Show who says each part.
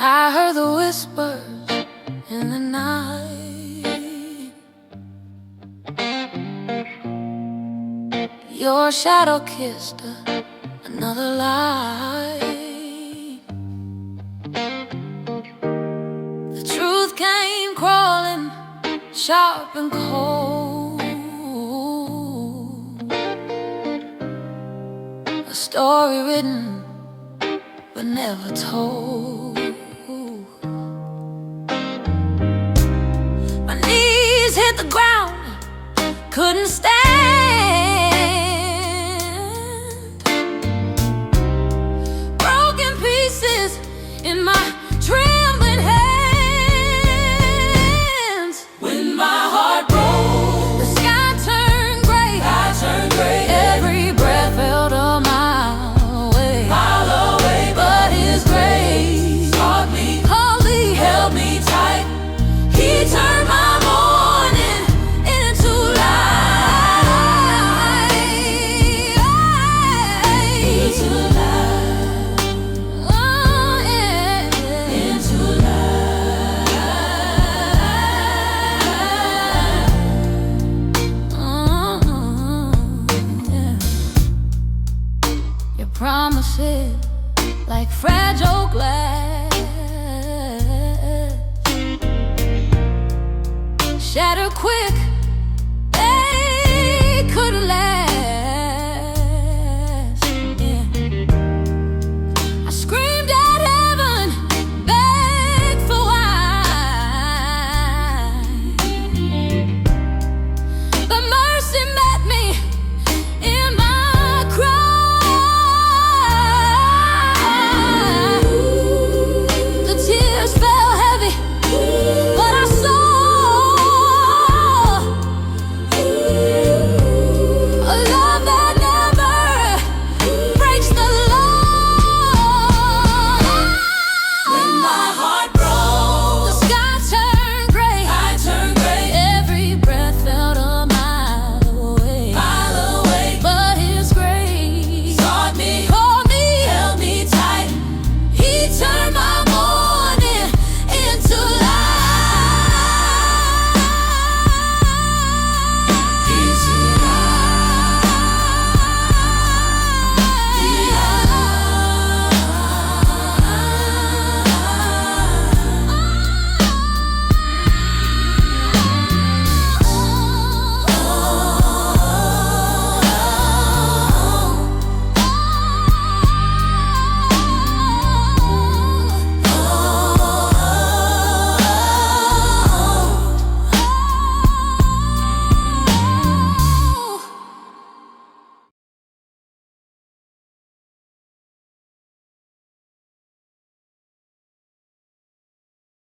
Speaker 1: I heard the whispers in the night. Your shadow kissed another lie. The truth came crawling, sharp and cold. A story written but never told. My knees hit the ground, couldn't stand. Broken pieces in my trembling hands. When my heart broke, the sky turned gray. Every breath felt a mile away. But His grace caught me, held me tight. He turned my mourning into light. Into light. Oh, yeah. Into light. Yeah. Your promises like fragile glass, shatter quick, they couldn't last.